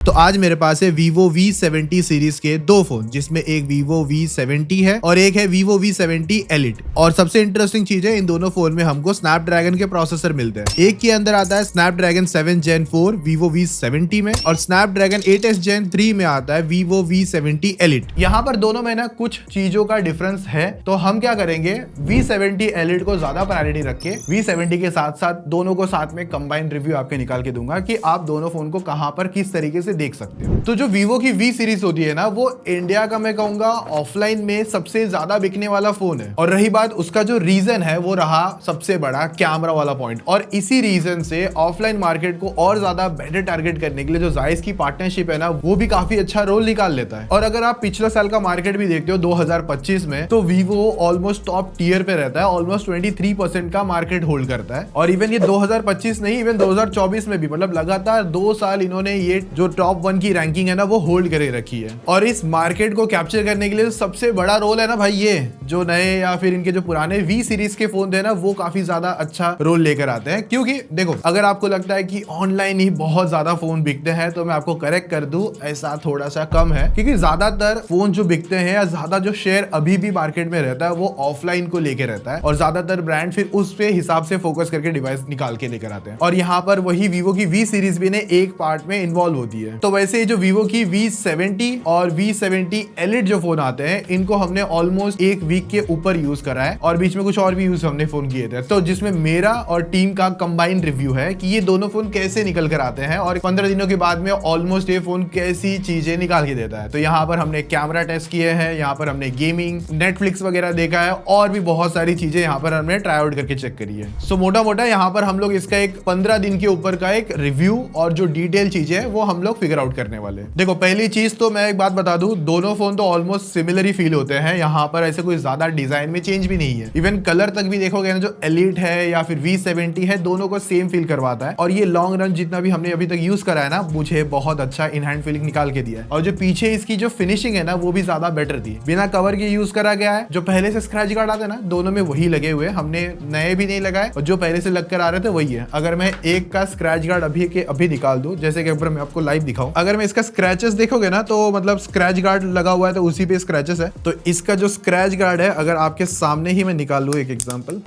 तो आज मेरे पास है Vivo V70 सीरीज के दो फोन, जिसमें एक Vivo V70 है और एक है Vivo V70 Elite। और सबसे इंटरेस्टिंग चीज है, इन दोनों फोन में हमको स्नैपड्रैगन के प्रोसेसर मिलते हैं। एक के अंदर आता है स्नैपड्रैगन 7 Gen 4 Vivo V70 में, और स्नैपड्रैगन 8s Gen 3 में आता है Vivo V70 Elite। यहाँ पर दोनों में ना कुछ चीजों का डिफरेंस है, तो हम क्या करेंगे, V70 Elite को ज्यादा प्रायोरिटी रख के V70 के साथ साथ दोनों को साथ में कंबाइंड रिव्यू आपके निकाल के दूंगा कि आप दोनों फोन को कहां पर किस तरीके से देख सकते हो। तो जो Vivo की V सीरीज होती है ना, वो इंडिया का मैं कहूंगा ऑफलाइन में सबसे ज्यादा बिकने वाला फोन है। और रही बात उसका जो रीजन है, वो रहा सबसे बड़ा कैमरा वाला पॉइंट। और इसी रीजन से ऑफलाइन मार्केट को और ज्यादा बेटर टारगेट करने के लिए जो जायज की पार्टनरशिप है ना, वो भी काफी अच्छा रोल निकाल लेता है। और अगर आप पिछले साल का मार्केट भी देखते हो 2025 में, तो Vivo ऑलमोस्ट टॉप टियर पे रहता है, ऑलमोस्ट 23% का मार्केट होल्ड करता है। और इवन ये 2025 नहीं, इवन 2024 में भी, मतलब लगातार 2 साल इन्होंने ये जो टॉप 1 की रैंकिंग है ना, वो होल्ड करे रखी है। और इस मार्केट को कैप्चर करने के लिए सबसे बड़ा रोल है ना भाई, ये जो नए या फिर इनके जो पुराने V सीरीज के फोन थे ना, वो काफी ज्यादा अच्छा रोल लेकर आते हैं। क्योंकि देखो, अगर आपको लगता है कि ऑनलाइन ही बहुत ज्यादा फोन बिकते हैं, तो मैं आपको करेक्ट कर दूं, ऐसा थोड़ा सा कम है। क्योंकि ज्यादातर फोन जो बिकते हैं या ज्यादा जो शेयर अभी भी मार्केट में रहता है, वो ऑफलाइन को लेकर रहता है। और ज्यादातर ब्रांड फिर उस पे हिसाब से फोकस करके डिवाइस निकाल के लेकर आते हैं। और यहाँ पर वही Vivo की V सीरीज भी ने एक पार्ट में इन्वॉल्व होती है। तो वैसे जो Vivo की V70 और V70 Elite जो फोन आते हैं, इनको हमने ऑलमोस्ट एक वीक के ऊपर यूज करा है, और बीच में कुछ और भी यूज हमने फोन किए थे। तो जिसमें मेरा और टीम का कंबाइंड रिव्यू है कि ये दोनों फोन कैसे निकल कर आते हैं, और 15 दिनों के बाद में ऑलमोस्ट ये फोन कैसी चीजें निकाल के देता है। तो यहाँ पर हमने कैमरा टेस्ट किए हैं, यहाँ पर हमने गेमिंग, नेटफ्लिक्स वगैरह देखा है, और भी बहुत सारी चीजें यहाँ पर हमने ट्राई आउट करके चेक करी है। सो मोटा मोटा यहाँ पर हम लोग इसका एक 15 दिन के ऊपर का एक रिव्यू और जो डिटेल चीजें है वो हम लोग फिगर आउट करने वाले। देखो, पहली चीज तो मैं एक बात बता दूं, दोनों फोन तो ऑलमोस्ट सिमिलर ही फील होते हैं। यहाँ पर ऐसे कोई ज्यादा डिजाइन में चेंज भी नहीं है। इवन कलर तक भी देखोगे ना, जो Elite है या फिर V70 है, दोनों को सेम फील करवाता है। और ये लॉन्ग रन जितना भी हमने अभी तक यूज करा है ना, मुझे बहुत अच्छा इन हैंड फीलिंग निकाल के दिया है। और जो पीछे इसकी जो फिनिशिंग है ना, वो भी ज्यादा बेटर थी। बिना कवर के यूज करा गया है। जो पहले से स्क्रैच गार्ड आते हैं ना, दोनों में वही लगे हुए, हमने नए भी नहीं लगाए, और जो पहले से लग कर आ रहे थे वही है। अगर मैं एक का स्क्रैच गार्ड अभी के अभी निकाल दूं, जैसे कि मैं आपको लाइव दिखाऊं, अगर मैं इसका स्क्रैचेस देखोगे ना, तो मतलब स्क्रैच गार्ड लगा हुआ है तो उसी पे स्क्रैचेस है। तो इसका जो स्क्रैच गार्ड है, अगर आपके सामने ही मैं निकाल लूं एक एग्जांपल,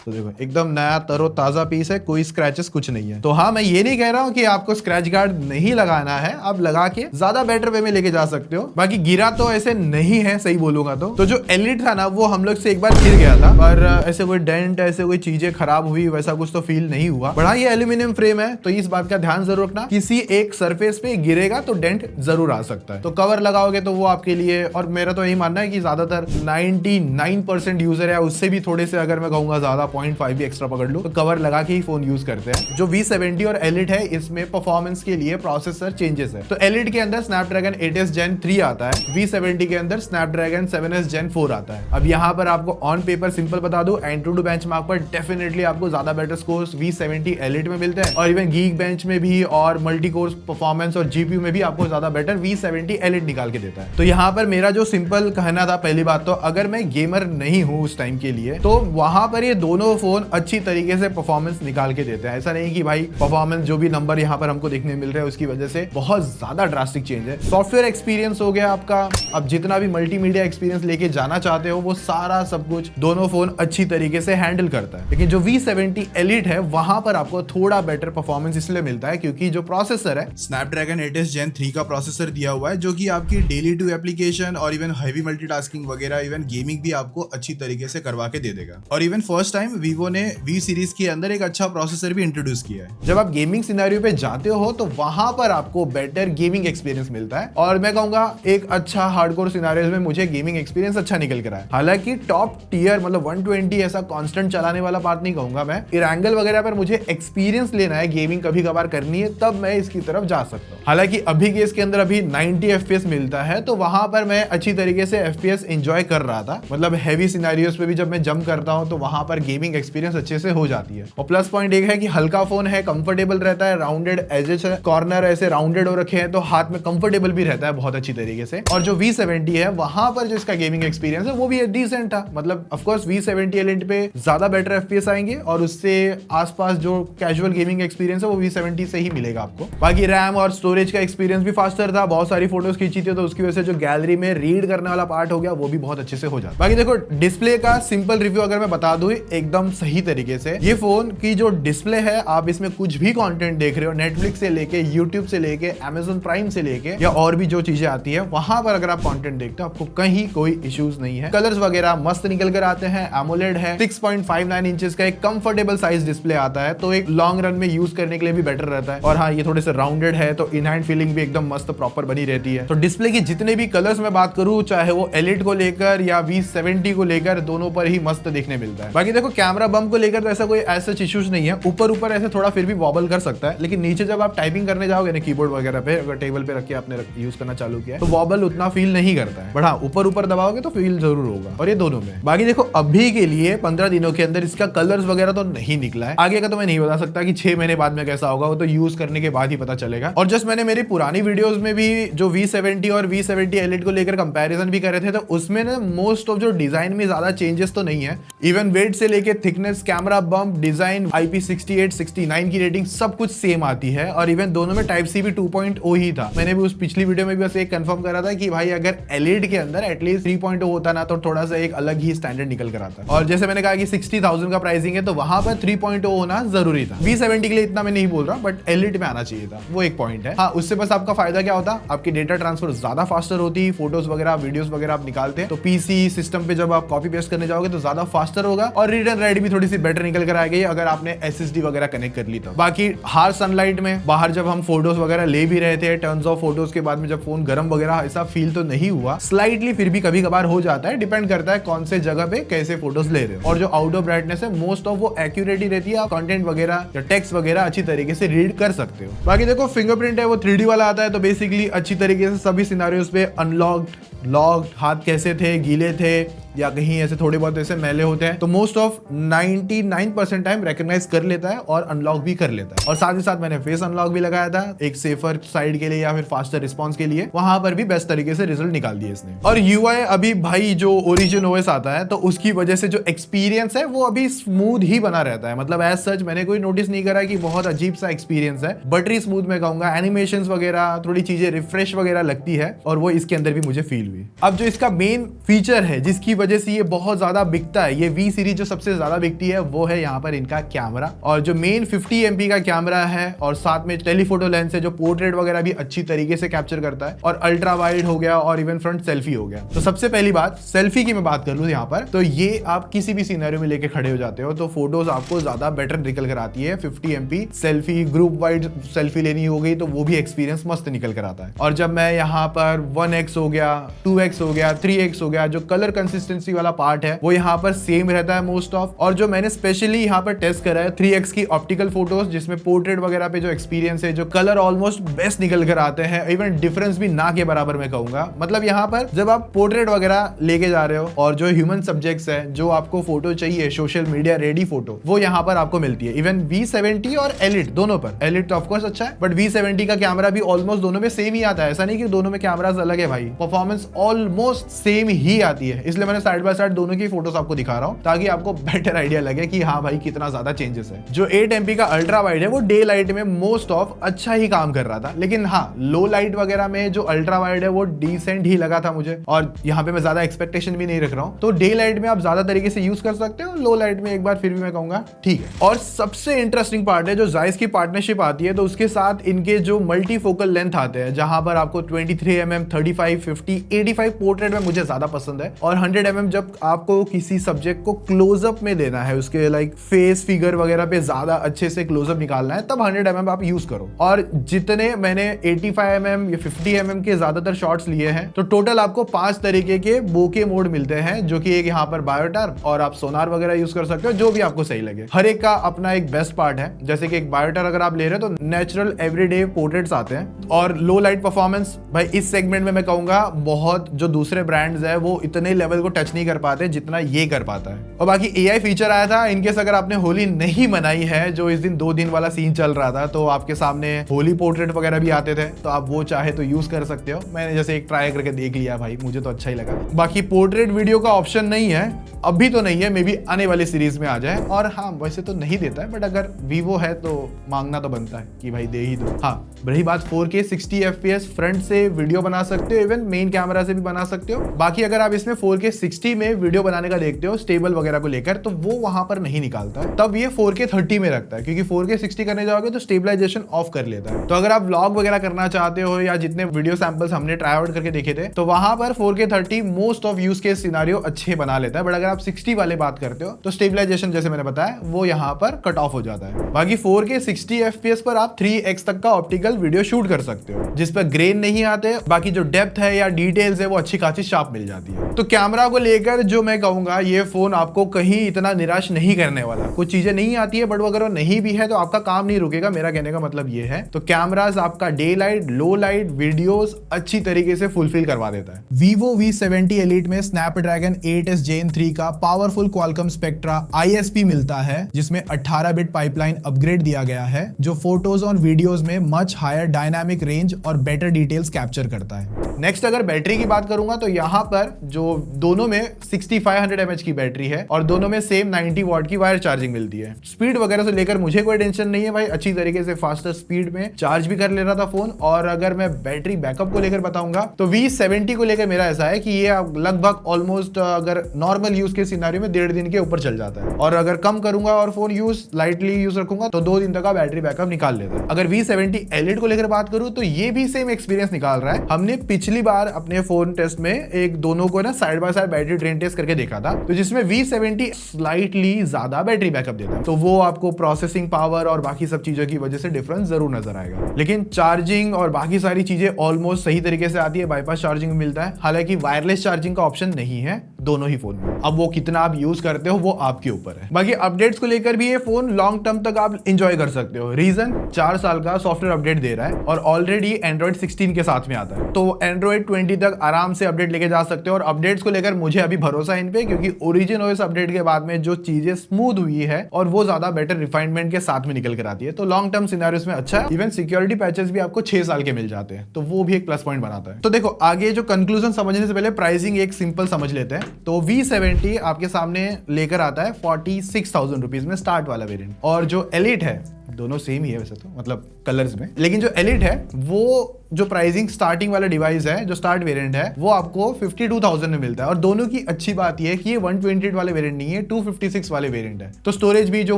तो देखो एकदम नया तरोताजा पीस है, कोई स्क्रैचेस कुछ नहीं है। तो हाँ, मैं ये नहीं कह रहा हूँ कि आपको स्क्रैच गार्ड नहीं लगाना है, आप लगा के ज्यादा बेटर वे में लेके जा सकते हो। बाकी गिरा तो ऐसे नहीं है, सही बोलूंगा तो जो Elite था ना, वो हम लोग से एक बार गिर गया था, पर ऐसे कोई डेंट, ऐसे कोई चीजें खराब हुई, वैसा कुछ तो फील नहीं हुआ। बड़ा ये एल्यूमिनियम फ्रेम है, तो इस बात का ध्यान जरूर रखना, किसी एक सरफेस पे गिरेगा तो डेंट जरूर आ सकता है। तो कवर लगाओगे तो वो आपके लिए, और मेरा तो यही मानना है कि ज्यादातर 99% यूजर है, उससे भी थोड़े से अगर मैं कहूंगा ज्यादा 0.5 भी एक्स्ट्रा पकड़ लो, तो कवर लगा के ही फोन यूज करते हैं। जो V70 और Elite है, इसमें परफॉर्मेंस के लिए प्रोसेसर चेंजेस है। तो Elite के अंदर स्नैपड्रैगन 8s Gen 3 आता है, V70 के अंदर स्नैपड्रैगन 7s Gen 4 आता है। अब यहाँ पर आपको ऑन पेपर सिंपल बता दो, एंटूटू बेंचमार्क पर डेफिनेटली आपको ज्यादा बेटर स्कोर्स V70 Elite में मिलते हैं, और इवन गीक बेंच में भी और मल्टी कोर परफॉर्मेंस और जीपीयू में भी आपको ज्यादा बेटर V70 Elite निकाल के देता है। तो यहाँ पर मेरा जो सिंपल कहना था, पहली बात तो अगर मैं गेमर नहीं हूँ उस टाइम के लिए, तो वहां पर ये दोनों फोन अच्छी तरीके से परफॉर्मेंस निकाल के देते हैं। ऐसा नहीं कि भाई परफॉर्मेंस जो भी नंबर यहाँ पर हमको देखने मिल रहे हैं, उसकी वजह से बहुत ज्यादा ड्रास्टिक चेंज है। सॉफ्टवेयर एक्सपीरियंस हो गया आपका, अब जितना भी मल्टीमीडिया एक्सपीरियंस लेके जाना चाहते हो, वो सारा सब कुछ दोनों फोन अच्छी तरीके से हैंडल करता है। लेकिन जो V70 Elite है, वहां पर आपको थोड़ा बेटर परफॉर्मेंस इसलिए मिलता है क्योंकि जो प्रोसेसर है, स्नैपड्रैगन 8s Gen 3 का प्रोसेसर दिया हुआ है, जो कि आपकी डेली टू एप्लीकेशन और इवन हैवी मल्टीटास्किंग वगैरह, इवन गेमिंग भी आपको अच्छी तरीके से करवा के दे देगा। और इवन फर्स्ट टाइम Vivo ने V सीरीज के अंदर एक अच्छा प्रोसेसर भी इंट्रोड्यूस किया है। जब आप गेमिंग सिनेरियो पे जाते हो, तो वहां पर आपको बेटर गेमिंग एक्सपीरियंस मिलता है, और मैं कहूंगा एक अच्छा हार्डकोर सिनेरियोज में मुझे गेमिंग एक्सपीरियंस अच्छा निकल कर आया। हालांकि टॉप टियर मतलब 120 ऐसा कांस्टेंट चलाने वाला बात नहीं कहूंगा मैं, इरेंगल वगैरह पर मुझे एक्सपीरियंस लेना है, गेमिंग कभी कभार करनी है, तब मैं इसकी तरफ जा सकता हूँ। हालांकि अभी के इसके अंदर अभी 90 FPS मिलता है, तो वहां पर मैं अच्छी तरीके से FPS एंजॉय कर रहा था। मतलब हैवी सिनेरियोज पे भी जब मैं जंप करता हूँ, तो वहां पर गेमिंग गेमिंग एक्सपीरियंस अच्छे से हो जाती है। और प्लस पॉइंट एक है कि हल्का फोन है, कंफर्टेबल रहता है, राउंडेड एजेस है, कॉर्नर ऐसे राउंडेड हो रखे हैं तो हाथ में कंफर्टेबल भी रहता है बहुत अच्छी तरीके से। और जो V70 है वहां पर जो इसका गेमिंग एक्सपीरियंस है वो भी डिसेंट था। मतलब ऑफ कोर्स V70 एलिट पे ज्यादा बेटर FPS आएंगे और उससे आसपास जो कैजुअल गेमिंग एक्सपीरियंस है वो V70 से ही मिलेगा आपको। बाकी रैम और स्टोरेज का एक्सपीरियंस भी फास्टर था, बहुत सारी फोटोज खींची थी तो उसकी वजह से जो गैलरी में रीड करने वाला पार्ट हो गया वो भी बहुत अच्छे से हो जाता। बाकी देखो डिस्प्ले का सिंपल रिव्यू अगर मैं बता दूं एकदम सही तरीके से, ये फोन की जो डिस्प्ले है आप इसमें कुछ भी कंटेंट देख रहे हो, नेटफ्लिक्स से लेके यूट्यूब से लेके Amazon प्राइम से लेके या और भी जो चीजें आती है वहां पर अगर आप कंटेंट देखते हो आपको कहीं कोई इश्यूज नहीं है। कलर्स वगैरह मस्त निकल कर आते हैं, एमोलेड है, 6.59 इंचेस का एक कंफर्टेबल साइज डिस्प्ले आता है तो एक लॉन्ग रन में यूज करने के लिए भी बेटर रहता है। और हाँ ये थोड़े से राउंडेड है तो इन हैंड फीलिंग भी एकदम मस्त प्रॉपर बनी रहती है। तो डिस्प्ले की जितने भी कलर्स में बात करूं चाहे वो एलिट को लेकर या V70 को लेकर दोनों पर ही मस्त देखने मिलता है। बाकी देखो कैमरा बम को लेकर तो ऐसा कोई ऐसा इश्यूज नहीं है, ऊपर ऐसे थोड़ा फिर भी वॉबल कर सकता है लेकिन नीचे जब आप टाइपिंग करने जाओगे ना कीबोर्ड वगैरह पे अगर टेबल पे रख के आपने यूज करना चालू किया तो वॉबल उतना फील नहीं करता है, बट हाँ ऊपर दबाओगे तो फील जरूर होगा। और ये दोनों में बाकी देखो अभी के लिए 15 दिनों के अंदर इसका कलर्स वगैरह तो नहीं निकला है, आगे का तो मैं नहीं बता सकता कि 6 महीने बाद में कैसा होगा, वो तो यूज करने के बाद ही पता चलेगा। और जस्ट मैंने मेरी पुरानी वीडियोस में भी जो V70 और V70 एलिट को लेकर कंपैरिजन भी करे थे तो उसमें ना मोस्ट ऑफ जो डिजाइन में ज्यादा चेंजेस तो नहीं है, इवन वेट से लेके thickness, camera bump, design, IP68, 69 की रेटिंग सब कुछ सेम आती है। और इवन दोनों में टाइप सी भी 2.0 ही था। मैंने भी उस पिछली वीडियो में भी बस एक कंफर्म करा था कि भाई अगर एलिट के अंदर एटलीस्ट 3.0 होता ना तो थोड़ा सा एक अलग ही स्टैंडर्ड निकल कर आता। और जैसे मैंने कहा कि 60,000 का प्राइसिंग है तो वहां पर 3.0 होना जरूरी था। V70 के लिए इतना मैं नहीं बोल रहा बट एलिट में आना चाहिए था, वो एक पॉइंट है। हाँ उससे बस आपका फायदा क्या होता, आपकी डेटा ट्रांसफर ज्यादा फास्टर होती, फोटोज वगैरह वीडियोस वगैरह आप निकालते हैं तो पीसी सिस्टम पे जब आप कॉपी पेस्ट करने जाओगे तो ज्यादा फास्टर होगा और रीड एंड राइट भी थोड़ी सी बेटर निकल कर आएगी अगर आपने SSD वगैरह कनेक्ट कर ली तो। बाकी हार्श सनलाइट में बाहर जब हम फोटोज वगैरह ले भी रहे थे, टर्न्स ऑफ फोटोज के बाद में जब फोन गर्म वगैरह ऐसा फील तो नहीं हुआ, स्लाइटली फिर भी कभी कभार हो जाता है, डिपेंड करता है कौन से जगह पे कैसे फोटोज ले रहे हो। और जो आउटडोर ब्राइटनेस है मोस्ट ऑफ वो एक्यूरेट ही रहती है, आप कंटेंट वगैरह या टेक्स्ट वगैरह अच्छी तरीके से रीड कर सकते हो। बाकी देखो फिंगरप्रिंट है वो 3D वाला आता है तो बेसिकली अच्छी तरीके से सभी सिनेरियोस पे अनलॉक्ड, लॉक्ड, हाथ कैसे थे, गीले थे या कहीं ऐसे थोड़े बहुत ऐसे मैले होते हैं तो मोस्ट ऑफ 99% टाइम रिकॉग्नाइज कर लेता है और अनलॉक भी कर लेता है। और साथ ही साथ मैंने फेस अनलॉक भी लगाया था एक सेफर साइड के लिए या फिर फास्टर रिस्पॉन्स के लिए, वहां पर भी बेस्ट तरीके से रिजल्ट निकाल दिए इसने। और UI अभी भाई जो ओरिजिन OS आता है तो उसकी वजह से जो एक्सपीरियंस है वो अभी स्मूथ ही बना रहता है। मतलब एज सच मैंने कोई नोटिस नहीं करा कि बहुत अजीब सा एक्सपीरियंस है, बटरी स्मूथ में कहूंगा, एनिमेशंस वगैरह थोड़ी चीजें रिफ्रेश वगैरह लगती है और वो इसके अंदर भी मुझे फील हुई। अब जो इसका मेन फीचर है जिसकी वजह से ये बहुत ज्यादा बिकता है, ये V सीरीज जो सबसे ज्यादा बिकती है वो है यहाँ पर इनका कैमरा। और जो मेन 50 MP का कैमरा है और साथ में टेलीफोटो लेंस है जो पोर्ट्रेट वगैरह भी अच्छी तरीके से कैप्चर करता है और अल्ट्रा वाइड हो गया और इवन फ्रंट सेल्फी हो गया। तो सबसे पहली बात सेल्फी की मैं बात कर लूं यहाँ पर तो ये आप किसी भी सिनेरियो में लेके खड़े हो जाते हो तो फोटोज आपको ज्यादा बेटर निकल कर आती है। 50 MP selfie, group wide selfie लेनी हो गई तो वो भी एक्सपीरियंस मस्त निकल कर आता है। और जब मैं यहाँ पर 1x हो गया, 2x हो गया, 3x हो गया, जो कलर कंसिस्टेंसी वाला पार्ट है वो यहाँ पर सेम रहता है मोस्ट ऑफ। और जो मैंने स्पेशली यहाँ पर टेस्ट करा है 3x की ऑप्टिकल फोटोज जिसमें पोर्ट्रेट वगैरह पे जो एक्सपीरियंस है, जो कलर ऑलमोस्ट बेस्ट निकल कर आते हैं, इवन डिफरेंस भी ना के बराबर मैं कहूंगा। मतलब यहाँ पर जब आप पोर्ट्रेट वगैरह लेके जा रहे हो और जो ह्यूमन सब्जेक्ट्स है, जो आपको फोटो चाहिए सोशल मीडिया रेडी फोटो, वो यहाँ पर आपको मिलती है। इवन V70 और एलिट दोनों पर, एलिट तो ऑफकोर्स अच्छा है बट V70 का कैमरा भी ऑलमोस्ट दोनों में सेम ही आता है। ऐसा नहीं कि दोनों में कैमरास अलग है भाई, परफॉर्मेंस ऑलमोस्ट सेम ही आती है। इसलिए मैंने साइड बाय साइड दोनों की फोटोज आपको दिखा रहा हूँ ताकि आपको बेटर आइडिया लगे कि हाँ भाई कितना ज्यादा चेंजेस है। जो 8 MP का अल्ट्रा वाइड है वो डे लाइट में मोस्ट ऑफ अच्छा ही काम कर रहा था, लेकिन हाँ लो लाइट वगैरह में जो अल्ट्रा वाइड है वो डिसेंट ही लगा था मुझे। और यहाँ पे मैं ज्यादा एक्सपेक्टेशन भी नहीं रख रहा हूँ, तो डे लाइट में आप ज्यादा तरीके से यूज कर सकते हो, लो लाइट में एक बार फिर भी मैं कहूंगा ठीक है। और सबसे इंटरेस्टिंग पार्ट है जो जायस की पार्टनरशिप आती है तो उसके साथ इनके जो मल्टी फोकल लेंथ आते हैं जहां पर आपको 23 mm, 35, 50, 85 पोर्ट्रेट में मुझे ज्यादा पसंद है और 100 mm जब आपको किसी सब्जेक्ट को क्लोजअप में देना है, उसके लाइक फेस फिगर वगैरह पे ज्यादा अच्छे से क्लोजअप निकालना है, तब 100 mm आप यूज करो। और जितने मैंने 85 mm या 50 mm के ज्यादातर शॉट्स लिए हैं तो टोटल आपको 5 तरीके के बोके मोड मिलते हैं, जो कि एक यहाँ पर बायोटार और आप सोनार वगैरह यूज कर सकते हो, जो भी आपको सही लगे। हर एक का अपना एक बेस्ट पार्ट है। जैसे कि एक बायोटार अगर आप ले रहे हो तो नेचुरल एवरीडे पोर्ट्रेट्स आते हैं और लो लाइट परफॉर्मेंस भाई इस सेगमेंट में मैं कहूंगा बहुत, जो दूसरे ब्रांड्स है वो इतने लेवल को टच नहीं कर पाते जितना ये कर पाता है। और बाकी AI फीचर आया था, इनकेस अगर आपने होली नहीं मनाई है, जो इस दिन 2 दिन वाला सीन चल रहा था, तो आपके सामने होली पोर्ट्रेट वगैरह भी आते थे, तो आप वो चाहे तो यूज कर सकते हो। मैंने जैसे एक ट्राई करके देख लिया भाई, मुझे तो अच्छा ही लगा। बाकी पोर्ट्रेट वीडियो का ऑप्शन नहीं है, अभी तो नहीं है, मे बी आने वाली सीरीज में आ जाए। और हाँ, वैसे तो नहीं देता है, बट अगर वीवो है तो मांगना तो बनता है कि भाई दे ही दो। हाँ, रही बात 4K 60 FPS फ्रंट से वीडियो बना सकते हो, इवन मेन कैमरा से भी बना सकते हो। बाकी अगर आप इसमें 4K 60 में वीडियो बनाने का देखते हो स्टेबल वगैरह को लेकर, तो वो वहां पर नहीं निकालता है, तब ये 4K 30 में रखता है, क्योंकि 4K 60 करने जाओगे तो स्टेबलाइजेशन ऑफ कर लेता है। तो अगर आप व्लॉग वगैरह करना चाहते हो, या जितने वीडियो सैंपल्स हमने ट्राई आउट करके देखे थे, तो वहां पर 4K 30 most of use case scenario अच्छे बना लेता है। बट अगर आप 60 वाले बात करते हो तो स्टेबलाइजेशन जैसे मैंने बताया वो यहाँ पर कट ऑफ हो जाता है। बाकी 4K 60 FPS पर आप 3x तक का ऑप्टिकल वीडियो शूट कर सकते हो, जिस पर ग्रेन नहीं आते। बाकी जो डेप्थ है या डिटेल्स है वो अच्छी खासी शार्प मिल जाती है। तो कैमरा को लेकर जो मैं कहूंगा, ये फोन आपको कहीं इतना निराश नहीं करने वाला। कुछ चीजें नहीं आती है, बट वो अगर वो नहीं भी है तो आपका काम नहीं रुकेगा, मेरा कहने का मतलब ये है। तो कैमरास आपका डे लाइट, लो लाइट, वीडियोस अच्छी तरीके से फुलफिल करवा देता है। Vivo V70 Elite में Snapdragon 8s Gen 3 का पावरफुल Qualcomm Spectra ISP मिलता है, जिसमें 18 बिट पाइपलाइन अपग्रेड दिया गया है, जो फोटोज और वीडियोस में मच हायर डायनामिक रेंज और बेटर डिटेल्स कैप्चर करता है। नेक्स्ट अगर बैटरी की बात करूंगा तो यहाँ पर जो दोनों में 6500 mAh की बैटरी है, और दोनों में सेम 90 वॉट की वायर चार्जिंग मिलती है। स्पीड वगैरह से लेकर मुझे कोई टेंशन नहीं है भाई, अच्छी तरीके से फास्टर स्पीड में चार्ज भी कर ले रहा था फोन। और अगर मैं बैटरी बैकअप को लेकर बताऊंगा तो V70 को लेकर मेरा ऐसा है कि ये लगभग ऑलमोस्ट अगर नॉर्मल यूज के सिनेरियो में 1.5 दिन के ऊपर चल जाता है, और अगर कम करूंगा और फोन यूज लाइटली यूज रखूंगा तो 2 दिन तक का बैटरी बैकअप निकाल लेता है। अगर V70 Elite को लेकर बात करूं तो ये भी सेम एक्सपीरियंस निकाल रहा है। हमने पिछली बार अपने फोन टेस्ट में एक दोनों को ना side by side battery drain test करके देखा था, तो जिसमें V70 स्लाइटली ज्यादा बैटरी बैकअप देता है, तो वो आपको प्रोसेसिंग पावर और बाकी सब चीजों की वजह से डिफरेंस जरूर नजर आएगा। लेकिन चार्जिंग और बाकी सारी चीजें ऑलमोस्ट सही तरीके से आती है, बाईपास चार्जिंग मिलता है। हालांकि वायरलेस चार्जिंग का ऑप्शन नहीं है दोनों ही फोन में, अब वो कितना आप यूज करते हो वो आपके ऊपर है। बाकी अपडेट्स को लेकर भी ये फोन लॉन्ग टर्म तक आप एंजॉय कर सकते हो। रीजन 4 साल का सॉफ्टवेयर अपडेट दे रहा है, और ऑलरेडी एंड्रॉइड 16 के साथ में आता है, तो एंड्रॉइड 20 तक आराम से अपडेट लेके जा सकते हो। और अपडेट्स को लेकर मुझे अभी भरोसा है इन पे, क्योंकि ओरिजिन ओएस अपडेट के बाद में जो चीजें स्मूथ हुई है और वो ज्यादा बेटर रिफाइनमेंट के साथ में निकल कर आती है, तो लॉन्ग टर्म सिनेरियोस में अच्छा है। इवन सिक्योरिटी पैचेस भी आपको 6 साल के मिल जाते हैं, तो वो भी एक प्लस पॉइंट बनाता है। तो देखो, आगे जो कंक्लूजन समझने से पहले प्राइसिंग एक सिंपल समझ लेते हैं। तो V70 आपके सामने लेकर आता है 46,000 रुपीज में स्टार्ट वाला वेरिएंट, और जो एलिट है दोनों सेम ही है वैसे तो, मतलब कलर्स में, लेकिन जो एलिट है वो जो प्राइसिंग स्टार्टिंग वाला डिवाइस है, जो स्टार्ट वेरिएंट है, वो आपको 52,000 में मिलता है। और दोनों की अच्छी बात ये है कि ये 128 वाले वेरिएंट नहीं है, 256 वाले वेरिएंट है। तो स्टोरेज भी जो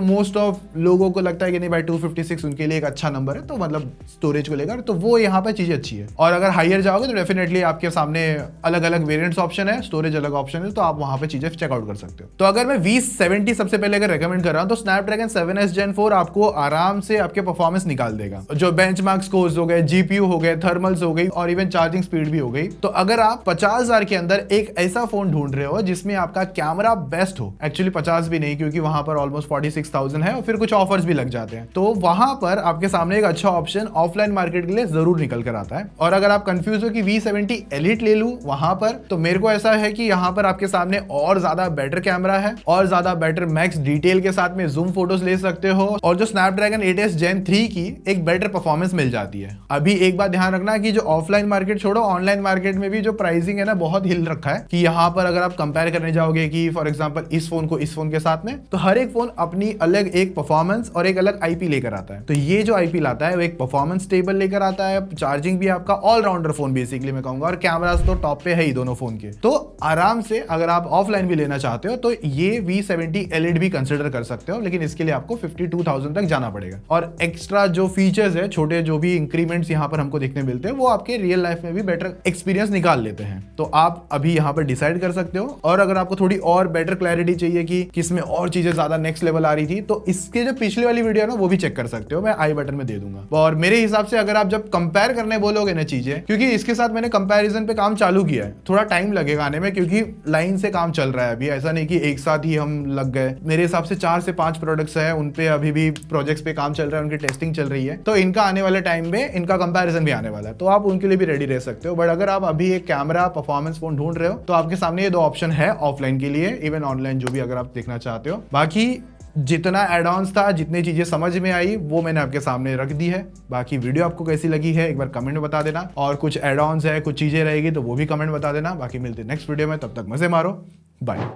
मोस्ट ऑफ लोगों को लगता है कि नहीं भाई 256 उनके लिए एक अच्छा नंबर है, तो मतलब स्टोरेज को लेकर तो वो यहाँ पर चीजें अच्छी है। और अगर हायर जाओगे तो डेफिनेटली आपके सामने अलग अलग वेरिएंट्स ऑप्शन है, स्टोरेज अलग ऑप्शन है, तो आप वहां पर चीजें चेकआउट कर सकते हो। तो अगर मैं V70 सबसे पहले अगर रेकमेंड कर रहा हूं तो Snapdragon 7s Gen 4 आपको आराम से आपके परफॉर्मेंस निकाल देगा। जो बेंचमार्क स्कोर्स हो गए, जीपीयू हो गए, थर्मल्स हो गई, और इवन चार्जिंग स्पीड भी हो गई। तो अगर आप 50,000 के अंदर एक ऐसा फोन ढूंढ रहे हो जिसमें आपका कैमरा बेस्ट हो, एक्चुअली 50 भी नहीं, क्योंकि वहां पर ऑलमोस्ट 46,000 है और फिर कुछ ऑफर्स भी लग जाते हैं, तो वहां पर आपके सामने एक अच्छा ऑप्शन ऑफलाइन मार्केट के लिए जरूर निकल कर आता है। और अगर आप कंफ्यूज हो कि V70 Elite ले लूं वहां पर, तो मेरे को ऐसा है कि यहाँ पर आपके सामने और ज्यादा बेटर कैमरा है, और ज्यादा बेटर मैक्स डिटेल के साथ में जूम फोटोज ले सकते हो, और जो Snapdragon 8s Gen 3 की एक बेटर परफॉर्मेंस मिल जाती है। अभी एक बात ध्यान रखना कि जो ऑफलाइन मार्केट छोड़ो, ऑनलाइन मार्केट में भी जो प्राइसिंग है ना बहुत हिल रखा है, कि यहाँ पर अगर आप कंपेयर करने जाओगे कि फॉर एग्जांपल इस फोन को इस फोन के साथ में, तो हर एक फोन अपनी अलग एक परफॉर्मेंस और एक अलग आईपी लेकर आता है। तो ये जो आईपी लाता है वो एक परफॉर्मेंस टेबल लेकर आता है, चार्जिंग भी आपका ऑलराउंडर फोन बेसिकली मैं कहूंगा, और कैमरास तो टॉप पे है ही दोनों फोन के। तो आराम से अगर आप ऑफलाइन भी लेना चाहते हो तो ये V70 Elite भी कंसिडर कर सकते हो, लेकिन इसके लिए आपको 52,000 तक जाना पड़ेगा। और एक्स्ट्रा जो फीचर्स है, छोटे जो भी इंक्रीमेंट्स यहाँ पर हमको देखने मिलते हैं, वो आपके रियल लाइफ में भी बेटर एक्सपीरियंस निकाल लेते हैं। तो आप अभी यहाँ पर डिसाइड कर सकते हो। और अगर आपको थोड़ी और बेटर क्लैरिटी चाहिए कि किसमें और चीजें ज्यादा नेक्स्ट लेवल आ रही थी, तो इसके जो पिछली वाली वीडियो है ना वो भी चेक कर सकते हो, मैं आई बटन में दे दूंगा। और मेरे हिसाब से अगर आप जब कंपेयर करने बोलोगे ना चीजें, क्योंकि इसके साथ मैंने कंपैरिजन पे काम चालू किया है, थोड़ा टाइम लगेगा आने में, क्योंकि लाइन से काम चल रहा है अभी, ऐसा नहीं कि एक साथ ही हम लग गए। मेरे हिसाब से 4 से 5 प्रोडक्ट्स है, उन पे अभी भी प्रोजेक्ट्स पे काम चल रहा है, उनकी टेस्टिंग चल रही है, तो इनका आने वाले टाइम में इनका कंपैरिजन भी आने वाला है, तो आप उनके लिए भी रेडी रह सकते हो। बट अगर आप अभी एक कैमरा परफॉर्मेंस फोन ढूंढ रहे हो तो आपके सामने ये दो ऑप्शन है ऑफलाइन के लिए, इवन ऑनलाइन जो भी अगर आप देखना चाहते हो। बाकी जितना एड ऑन्स था, जितनी चीजें समझ में आई वो मैंने आपके सामने रख दी है। बाकी वीडियो आपको कैसी लगी है एक बार कमेंट में बता देना, और कुछ एड ऑन्स है, कुछ चीजें रहेगी तो वो भी कमेंट बता देना। बाकी मिलते हैं नेक्स्ट वीडियो में, तब तक मजे मारो, बाय।